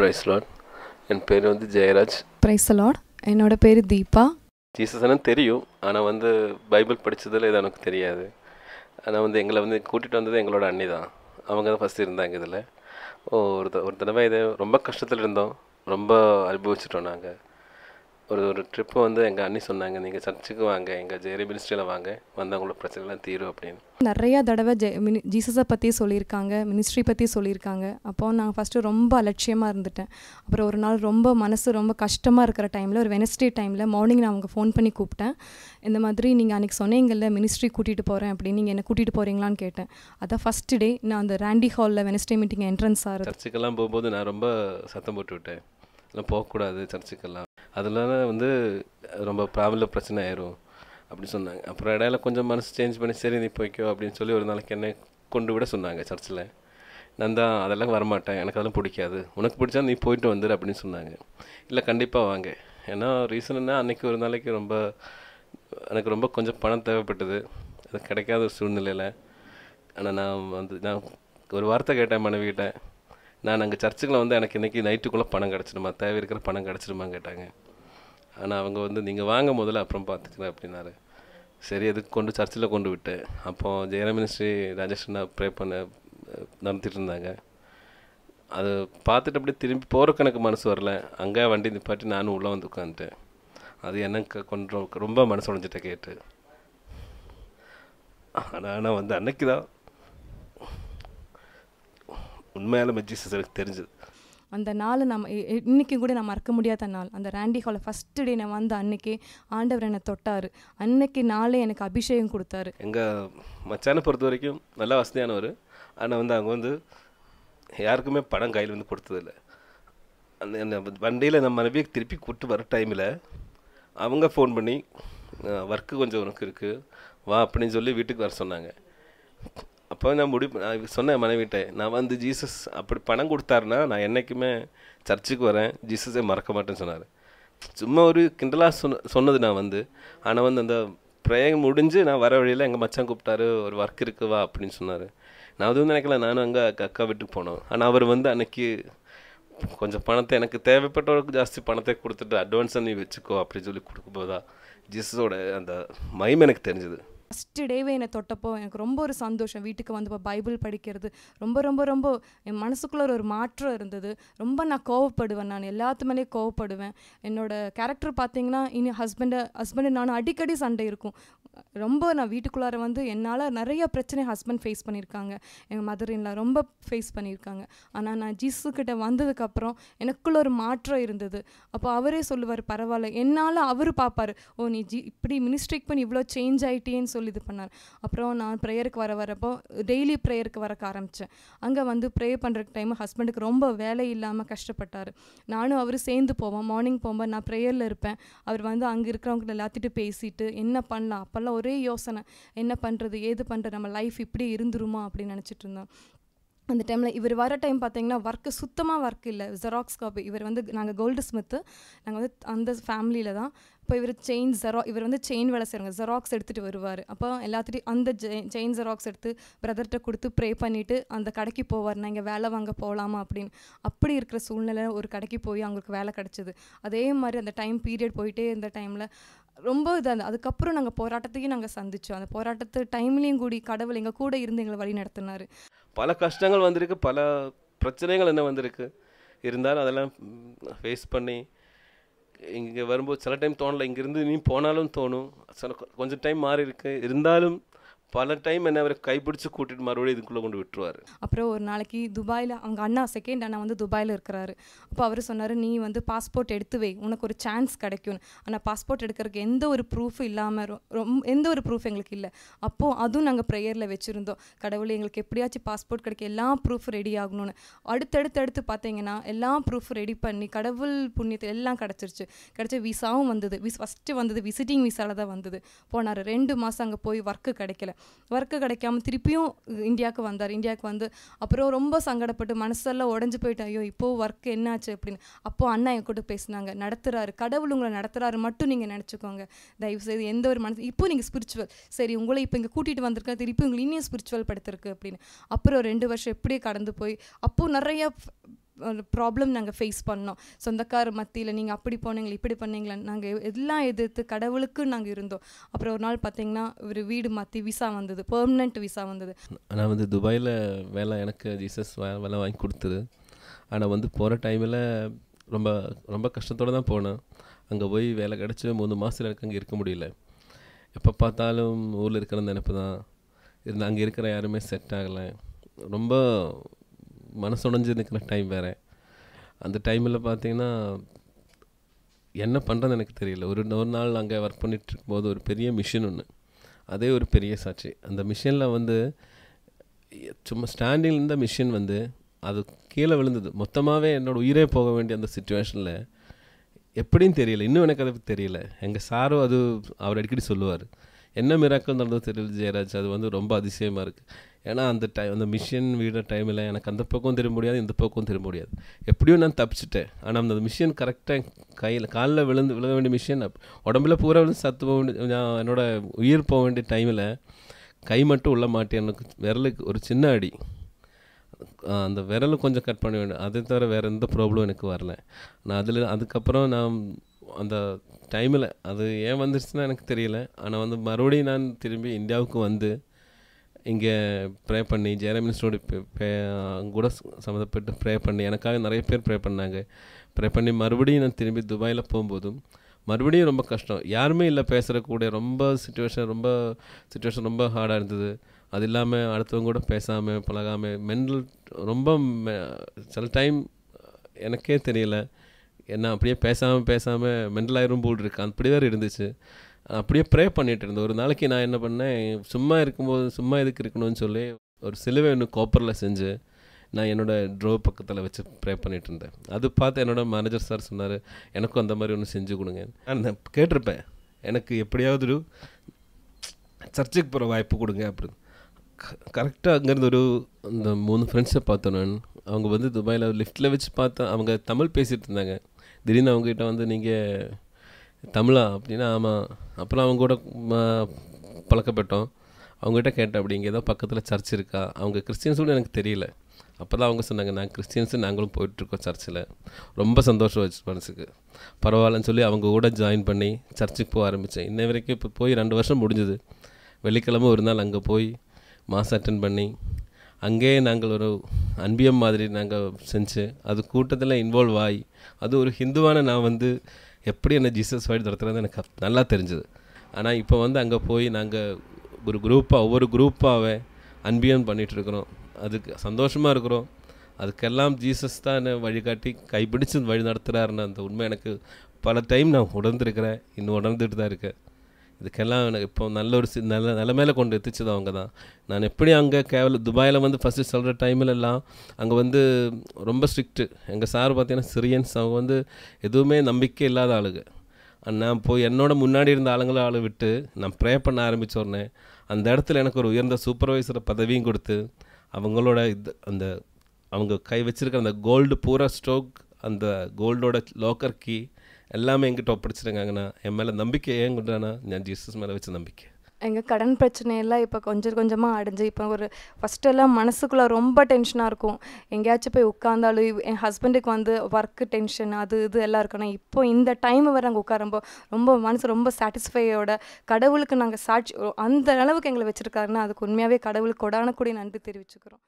Price Lord. என் பேர் வந்து Jayaraj. Price Lord. என்னோட பேர் தீபா. ஜீசஸ்னு தெரியும், ஆனால் வந்து பைபிள் படித்ததில் இது எனக்கு தெரியாது. ஆனால் வந்து எங்களை வந்து கூட்டிகிட்டு வந்தது எங்களோட அண்ணி தான். அவங்க தான் ஃபஸ்ட்டு இருந்தாங்க இதில். ஒரு தடவை இது ரொம்ப கஷ்டத்தில் இருந்தோம், ரொம்ப அனுபவிச்சிட்டோம். நாங்கள் ஒரு ட்ரிப்பு வந்து எங்கள் அண்ணி சொன்னாங்க, நீங்கள் சர்ச்சுக்கு வாங்க, எங்கள் ஜெயரி மினிஸ்ட்ரியில் வாங்க, வந்து அவங்களோட பிரச்சனைலாம் தீரும் அப்படின்னு. நிறையா தடவை ஜீசஸை பற்றி சொல்லியிருக்காங்க, மினிஸ்ட்ரி பற்றி சொல்லியிருக்காங்க. அப்போது நான் ஃபஸ்ட்டு ரொம்ப அலட்சியமாக இருந்துட்டேன். அப்புறம் ஒரு நாள் மனசு ரொம்ப கஷ்டமாக இருக்கிற டைமில், ஒரு வெனஸ்டே டைமில் மார்னிங் நான் அவங்க ஃபோன் பண்ணி கூப்பிட்டேன். இந்த மாதிரி நீங்கள் அன்றைக்கி சொன்னீங்கல்ல மினிஸ்ட்ரி கூட்டிகிட்டு போகிறேன் அப்படின்னு, நீங்கள் என்ன கூட்டிகிட்டு போகிறீங்களான்னு கேட்டேன். அதான் ஃபஸ்ட்டு டே நான் அந்த ராண்டி ஹாலில் வெனஸ்டே மீட்டிங் என்ட்ரன்ஸ் ஆகிறது. சர்ச்சுக்கெல்லாம் போகும்போது நான் ரொம்ப சத்தம் போட்டு விட்டேன், எல்லாம் போகக்கூடாது சர்ச்சுக்கெல்லாம், அதனால வந்து ரொம்ப பிரச்சனை ஆயிரும் அப்படின்னு சொன்னாங்க. அப்புறம் இடையில கொஞ்சம் மனசு சேஞ்ச் பண்ணி, சரி நீ போய்க்கோ அப்படின்னு சொல்லி ஒரு நாளைக்கு என்னை கொண்டு விட சொன்னாங்க சர்ச்சில். நான் தான் அதெல்லாம் வரமாட்டேன், எனக்கு அதெல்லாம் பிடிக்காது, உனக்கு பிடிச்சா நீ போயிட்டு வந்துடு அப்படின்னு சொன்னாங்க. இல்லை கண்டிப்பாக வாங்க. ஏன்னா ரீசன் என்ன, அன்றைக்கி ஒரு நாளைக்கு எனக்கு ரொம்ப கொஞ்சம் பணம் தேவைப்பட்டது, அது கிடைக்காத ஒரு சூழ்நிலையில். ஆனால் நான் ஒரு வார்த்தை கேட்டேன் மனைவிகிட்ட, நான் அங்கே சர்ச்சுக்குள்ள வந்து எனக்கு இன்றைக்கி நைட்டுக்குள்ளே பணம் கிடச்சிடுமா, தேவை இருக்கிற பணம் கிடச்சிடுமான்னு கேட்டாங்க. ஆனால் அவங்க வந்து நீங்கள் வாங்க முதல்ல, அப்புறம் பார்த்துக்கிறேன் அப்படின்னாரு. சரி அதுக்கு சர்ச்சில் கொண்டு விட்டு, அப்போது ஜெயராம் மினிஸ்ட்ரி ராஜேஷ்னா ப்ரே நடத்திட்டு இருந்தாங்க. அது பார்த்துட்டு அப்படியே திரும்பி போகிறக்கு எனக்கு மனசு வரல. அங்கே வண்டி நிப்பாட்டி நானும் உள்ளே வந்து உட்காந்துட்டேன். அது எனக்கு கொஞ்சம் ரொம்ப மனசு உடைஞ்சிட்ட கேட்டு. ஆனால் வந்து அன்னைக்கு தான் உண்மையாலுமே ஜீசஸ் எனக்கு தெரிஞ்சது. அந்த நாள் நம்ம இன்றைக்கி கூட நான் மறக்க முடியாத நாள். அந்த ராண்டி ஹாலில் ஃபஸ்ட்டு டே நான் வந்து அன்றைக்கே ஆண்டவர் என்னை தொட்டார். அன்னைக்கு நாளே எனக்கு அபிஷேகம் கொடுத்தாரு. எங்கள் மச்சானை பொறுத்த வரைக்கும் நல்லா வசதியானவர். ஆனால் வந்து அவங்க வந்து யாருக்குமே பணம் கையில் வந்து கொடுத்ததில்லை. அந்த வண்டியில் நம்ம மனைவியை திருப்பி கூப்பிட்டு வர டைமில் அவங்க ஃபோன் பண்ணி, ஒர்க்கு கொஞ்சம் உனக்கு இருக்குது வா அப்படின்னு சொல்லி வீட்டுக்கு வர சொன்னாங்க. அப்போ நான் சொன்னேன் மனைவிட்ட, நான் வந்து ஜீசஸ் அப்படி பணம் கொடுத்தாருன்னா நான் என்றைக்குமே சர்ச்சுக்கு வரேன், ஜீசஸே மறக்க மாட்டேன்னு சொன்னார். சும்மா ஒரு கிண்டலாக சொன்னது நான் வந்து. ஆனால் வந்து அந்த ப்ரேயர் முடிஞ்சு நான் வர வழியில் எங்கள் மச்சான் கூப்பிட்டாரு, ஒரு ஒர்க் இருக்குவா அப்படின்னு சொன்னார். நான் அது வந்து நினைக்கல, நானும் அங்கே அக்கா வீட்டுக்கு போனோம். ஆனால் அவர் வந்து அன்றைக்கி கொஞ்சம் பணத்தை, எனக்கு தேவைப்பட்டவருக்கு ஜாஸ்தி பணத்தை கொடுத்துட்டு அட்வான்ஸாக நீ வச்சுக்கோ அப்படின்னு சொல்லி கொடுக்கும்போதா ஜீசஸோட அந்த மகிமை எனக்கு தெரிஞ்சுது. ஃபஸ்ட்டு டேவே என்னை தொட்டப்போ எனக்கு ரொம்ப ஒரு சந்தோஷம். வீட்டுக்கு வந்து இப்போ பைபிள் படிக்கிறது ரொம்ப ரொம்ப ரொம்ப என் மனசுக்குள்ளே ஒரு மாற்றம் இருந்தது. ரொம்ப நான் கோவப்படுவேன், நான் எல்லாத்து மேலேயும் கோவப்படுவேன். என்னோடய கேரக்டர் பார்த்திங்கன்னா, இனி ஹஸ்பண்டு நானும் அடிக்கடி சண்டை இருக்கும். ரொம்ப நான் வீட்டுக்குள்ளார வந்து என்னால் நிறைய பிரச்சனை ஹஸ்பண்ட் ஃபேஸ் பண்ணியிருக்காங்க, எங்கள் மதர் இன்லா ரொம்ப ஃபேஸ் பண்ணியிருக்காங்க. ஆனால் நான் ஜீசுக்கிட்ட வந்ததுக்கப்புறம் எனக்குள்ள ஒரு மாற்றம் இருந்தது. அப்போ அவரே சொல்லுவார், பரவாயில்ல, என்னால் அவர் பார்ப்பார், ஓ நீ இப்படி மினிஸ்ட்ரிக் பண்ணி இவ்வளோ சேஞ்ச் ஆகிட்டேன்னு சொல்லி இது பண்ணார். அப்புறம் நான் ப்ரேயருக்கு வரப்போ டெய்லி ப்ரேயருக்கு வரக்க ஆரம்பித்தேன். அங்கே வந்து ப்ரே பண்ணுற டைம் ஹஸ்பண்டுக்கு ரொம்ப வேலை இல்லாமல் கஷ்டப்பட்டார். நானும் அவர் சேர்ந்து போவோம். மார்னிங் போகும்போது நான் ப்ரேயரில் இருப்பேன், அவர் வந்து அங்கே இருக்கிறவங்க எல்லாத்திட்டும் பேசிட்டு என்ன பண்ணலாம், அப்போல்லாம் ஒரே யோசனை, என்ன பண்ணுறது ஏது பண்ணுறது, நம்ம லைஃப் இப்படி இருந்துருமா அப்படின்னு நினச்சிட்டு இருந்தோம். அந்த டைமில் இவர் வர டைம் பார்த்தீங்கன்னா சுத்தமாக ஒர்க் இல்லை, ஜெராக்ஸ் காப்பி. இவர் வந்து நாங்கள் கோல்டு ஸ்மித்து, நாங்கள் வந்து அந்த ஃபேமிலியில் தான். இப்போ இவர் வந்து செயின் வேலை செய்கிறாங்க, ஜெராக்ஸ் எடுத்துகிட்டு வருவார். அப்போ எல்லாத்துட்டையும் அந்த செயின் ஜெராக்ஸ் எடுத்து பிரதர்கிட்ட கொடுத்து ப்ரே பண்ணிவிட்டு அந்த கடைக்கு போவார், நான் இங்கே வேலை வாங்க போகலாமா அப்படின்னு. அப்படி இருக்கிற சூழ்நிலை ஒரு கடைக்கு போய் அவங்களுக்கு வேலை கிடச்சிது. அதே மாதிரி அந்த டைம் பீரியட் போயிட்டே இருந்த டைமில் ரொம்ப அதுக்கப்புறம் நாங்கள் போராட்டத்தையும் நாங்கள் சந்தித்தோம். அந்த போராட்டத்து டைம்லேயும் கூடி கடவுள் எங்கள் கூட இருந்து எங்களை வழி நடத்தினார். பல கஷ்டங்கள் வந்திருக்கு, பல பிரச்சனைகள் என்ன வந்திருக்கு. இருந்தாலும் அதெல்லாம் ஃபேஸ் பண்ணி இங்கே வரும்போது சில டைம் தோணலை, இங்கேருந்து நீ போனாலும் தோணும். கொஞ்சம் டைம் மாறி இருக்கு, இருந்தாலும் பல டைம் என்ன அவரை கைப்பிடிச்சு கூட்டிட்டு மறுபடியும் இதுக்குள்ளே கொண்டு விட்டுருவார். அப்புறம் ஒரு நாளைக்கு துபாயில் அவங்க அண்ணா, செகண்ட் அண்ணா வந்து துபாயில் இருக்கிறாரு. அப்போ அவர் சொன்னார், நீ வந்து பாஸ்போர்ட் எடுத்து வை, உனக்கு ஒரு சான்ஸ் கிடைக்கும். ஆனால் பாஸ்போர்ட் எடுக்கிறதுக்கு எந்த ஒரு ப்ரூஃப் இல்லாமல் எந்த ஒரு ப்ரூஃப் எங்களுக்கு இல்லை. அப்போது அதுவும் நாங்கள் ப்ரேயரில் வச்சுருந்தோம், கடவுள் எங்களுக்கு எப்படியாச்சும் பாஸ்போர்ட் கிடைக்க எல்லா ப்ரூஃப் ரெடி ஆகணும்னு. அடுத்தடுத்து பார்த்தீங்கன்னா எல்லா ப்ரூஃப் ரெடி பண்ணி கடவுள் புண்ணியத்தில் எல்லாம் கிடச்சிருச்சு. விசாவும் வந்தது. ஃபஸ்ட்டு வந்தது விசிட்டிங் விசாவில் தான் வந்தது. போனார் 2 மாதம் அங்கே போய் ஒர்க்கு கிடைக்கல. ஒர்க்கு கிடைக்காம திருப்பியும் இந்தியாவுக்கு வந்தார். இந்தியாவுக்கு வந்து அப்புறம் ரொம்ப சங்கடப்பட்டு மனசெல்லாம் உடஞ்சி போயிட்டு, ஐயோ இப்போது ஒர்க்கு என்னாச்சு அப்படின்னு. அப்போது அண்ணா என் கூட பேசினாங்க, நடத்துகிறாரு கடவுள், உங்களை நடத்துகிறாரு மட்டும் நீங்கள் நினச்சிக்கோங்க, தயவுசெய்து எந்த ஒரு மனசு. இப்போ நீங்கள் ஸ்பிரிச்சுவல், சரி உங்களை இப்போ இங்கே கூட்டிகிட்டு வந்திருக்க, திருப்பி உங்களுக்கு இன்னும் ஸ்பிரிச்சுவல் படுத்திருக்கு அப்படின்னு. அப்புறம் 2 வருஷம் எப்படியே கடந்து போய் அப்போது நிறையா ஒரு ப்ராப்ளம் நாங்கள் ஃபேஸ் பண்ணோம். சொந்தக்கார மத்தியில் நீங்கள் அப்படி போனீங்களா இப்படி பண்ணீங்களா நாங்கள் எல்லாம் எதிர்த்து கடவுளுக்கு நாங்கள் இருந்தோம். அப்புறம் ஒரு நாள் பார்த்தீங்கன்னா ஒரு வீடு மாற்றி விசா வந்தது, பெர்மனெண்ட் விசா வந்தது. நான் வந்து துபாயில் வேலை எனக்கு ஜீசஸ் வேலை வாங்கி கொடுத்தது. ஆனால் வந்து போகிற டைமில் ரொம்ப ரொம்ப கஷ்டத்தோடு தான் போனேன். அங்கே போய் வேலை கிடச்சி 3 மாதத்தில் எனக்கு அங்கே இருக்க முடியல. எப்போ பார்த்தாலும் ஊரில் இருக்கிற நினைப்பு தான் இருந்து, அங்கே இருக்கிற யாருமே செட் ஆகலை. ரொம்ப மனசுடைஞ்சு நிற்கிற டைம் வேறு. அந்த டைமில் பார்த்தீங்கன்னா என்ன பண்ணுறதுன்னு எனக்கு தெரியல. ஒரு நாள் அங்கே ஒர்க் பண்ணிகிட்டு இருக்கும்போது ஒரு பெரிய மிஷின் ஒன்று, அதே ஒரு பெரிய சாட்சி. அந்த மிஷினில் வந்து சும்மா ஸ்டாண்டிங் இருந்த மிஷின் வந்து அது கீழே விழுந்தது. மொத்தமாகவே என்னோடய உயிரே போக வேண்டிய அந்த சிச்சுவேஷனில் எப்படின்னு தெரியல, இன்னும் எனக்கு அதை தெரியல. எங்கள் சாரும் அது அவர் அடிக்கடி சொல்லுவார், என்ன மிராக்கள் நடந்தது தெரியல ஜெயராஜ், அது வந்து ரொம்ப அதிசயமாக இருக்குது. ஏன்னா அந்த மிஷின் விடுற டைமில் எனக்கு அந்த பக்கம் திரும்ப முடியாது, இந்த பக்கம் திரும்ப முடியாது. எப்படியோ நான் தப்பிச்சிட்டேன். ஆனால் அந்த மிஷின் கரெக்டாக காலில் விழ வேண்டிய மிஷின் உடம்புல பூரா விழுந்து சத்து போக வேண்டிய, நான் என்னோடய உயிர் போக வேண்டிய டைமில் கை மட்டும் உள்ள மாட்டேன். எனக்கு விரலுக்கு ஒரு சின்ன அடி, அந்த விரலை கொஞ்சம் கட் பண்ண வேண்டும். அதை தவிர வேறு எந்த ப்ராப்ளம் எனக்கு வரல. நான் அதுக்கப்புறம் நான் அந்த டைமில் அது ஏன் வந்துருச்சுன்னா எனக்கு தெரியல. ஆனால் வந்து மறுபடியும் நான் திரும்பி இந்தியாவுக்கு வந்து இங்கே ப்ரே பண்ணி ஜெயராம் மினிஸ்டரோட கூட சம்மந்தப்பட்டு ப்ரே பண்ணி எனக்காக நிறைய பேர் ப்ரே பண்ணாங்க. ப்ரே பண்ணி மறுபடியும் நான் திரும்பி துபாயில் போகும்போதும் மறுபடியும் ரொம்ப கஷ்டம், யாருமே இல்லை பேசுகிறக்கூடிய. ரொம்ப சிச்சுவேஷன் ரொம்ப ஹார்டாக இருந்தது. அது இல்லாமல் அடுத்தவங்க கூட பேசாமல் பழகாமல் மென்டல் ரொம்ப சில டைம் எனக்கே தெரியல என்ன அப்படியே பேசாமல் மென்டலாயிரும் போல் இருக்கு, அப்படி வேறு இருந்துச்சு. அப்படியே ப்ரே பண்ணிகிட்டு இருந்தேன். ஒரு நாளைக்கு நான் என்ன பண்ணேன், சும்மா இருக்கும்போது சும்மா எதுக்கு இருக்கணும்னு சொல்லி ஒரு சிலுவை ஒன்று கோப்பரில் செஞ்சு நான் என்னோடய ட்ரோ பக்கத்தில் வச்சு ப்ரே பண்ணிகிட்டு இருந்தேன். அது பார்த்து என்னோடய மேனேஜர் சார் சொன்னார், எனக்கும் அந்த மாதிரி ஒன்று செஞ்சு கொடுங்க. நான் கேட்டிருப்பேன், எனக்கு எப்படியாவது சர்ச்சுக்கு போகிற வாய்ப்பு கொடுங்க அப்படின்னு. கரெக்டாக அங்கேருந்து இந்த 3 ஃப்ரெண்ட்ஸை பார்த்தேன் நான். அவங்க வந்து துபாயில் லிஃப்ட்டில் வச்சு பார்த்தேன். அவங்க தமிழ் பேசிகிட்டு இருந்தாங்க. திடீர்னு அவங்ககிட்ட வந்து நீங்கள் தமிழா அப்படின்னா ஆமாம். அப்புறம் அவங்க கூட பழக்கப்பட்டோம். அவங்ககிட்ட கேட்டேன், அப்படி இங்கே ஏதோ பக்கத்தில் சர்ச் இருக்கா, அவங்க கிறிஸ்டியன்ஸோடு எனக்கு தெரியல. அப்போ தான் அவங்க சொன்னாங்க, நான் கிறிஸ்டியன்ஸு நாங்களும் போயிட்டுருக்கோம் சர்ச்சில். ரொம்ப சந்தோஷம் வச்சு மனசுக்கு. பரவாயில்லன்னு சொல்லி அவங்க கூட ஜாயின் பண்ணி சர்ச்சுக்கு போக ஆரம்பித்தேன். இன்ன வரைக்கும் இப்போ போய் 2 வருஷம் முடிஞ்சுது. வெள்ளிக்கிழமை ஒரு நாள் அங்கே போய் மாஸ் அட்டன் பண்ணி அங்கேயே நாங்கள் ஒரு அன்பியம் மாதிரி நாங்கள் செஞ்சு அது கூட்டத்தில் இன்வால்வ் ஆகி அது ஒரு ஹிந்துவான நான் வந்து எப்படி என்ன ஜீசஸ் வாய்டு நடத்துகிறது எனக்கு நல்லா தெரிஞ்சுது. ஆனால் இப்போ வந்து அங்கே போய் நாங்கள் ஒரு ஒவ்வொரு குரூப்பாகவே அன்பியம் பண்ணிகிட்ருக்குறோம். அதுக்கு சந்தோஷமாக இருக்கிறோம். அதுக்கெல்லாம் ஜீசஸ் தான் என்னை வழிகாட்டி கைப்பிடிச்சு வழி நடத்துகிறாருன்னு அந்த உண்மை எனக்கு பல டைம் நான் உணர்ந்துருக்கிறேன், இன்னும் உணர்ந்துட்டு தான் இருக்கேன். இதுக்கெல்லாம் எனக்கு இப்போ நல்ல ஒரு நல்ல நிலைமையில கொண்டு எத்திச்சது அவங்க தான். நான் எப்படி அங்கே துபாயில் வந்து ஃபஸ்ட்டு சொல்கிற டைமிலெல்லாம் அங்கே வந்து ரொம்ப ஸ்ட்ரிக்ட்டு. எங்கள் சார் பார்த்தீங்கன்னா சிரியன்ஸ், அவங்க வந்து எதுவுமே நம்பிக்கை இல்லாத ஆளுங்க. நான் போய் என்னோட முன்னாடி இருந்த ஆளுங்களை விட்டு நான் ப்ரே பண்ண ஆரம்பித்த உடனே அந்த இடத்துல எனக்கு ஒரு உயர்ந்த சூப்பர்வைசர் பதவியும் கொடுத்து அவங்களோட அந்த அவங்க கை வச்சுருக்கிற அந்த கோல்டு பூரா ஸ்டோக், அந்த கோல்டோட லோக்கர் கீ எல்லாமே எங்கிட்ட ஒப்படைச்சிருக்காங்கண்ணா. என் மேலே நம்பிக்கை ஏன் கொண்டானா, நான் ஜீசஸ் மேலே வச்ச நம்பிக்கை. எங்கள் கடன் பிரச்சனையெல்லாம் இப்போ கொஞ்சமாக அடைஞ்சு, இப்போ ஒரு ஃபஸ்ட்டெல்லாம் மனசுக்குள்ளே ரொம்ப டென்ஷனாக இருக்கும். எங்கேயாச்சும் போய் உட்காந்தாலும் என் ஹஸ்பண்டுக்கு வந்து ஒர்க்கு டென்ஷன் அது இது எல்லாம் இருக்கணும். இப்போ இந்த டைம் வரை அங்கே உட்காரம்போ ரொம்ப மனசு ரொம்ப சாட்டிஸ்ஃபையோட கடவுளுக்கு நாங்கள் சாட்சி அந்த அளவுக்கு எங்களை வச்சுருக்காருன்னா அதுக்கு உண்மையாகவே கடவுளுக்கு கொடான கூடிய நன்றி தெரிவிச்சுக்கிறோம்.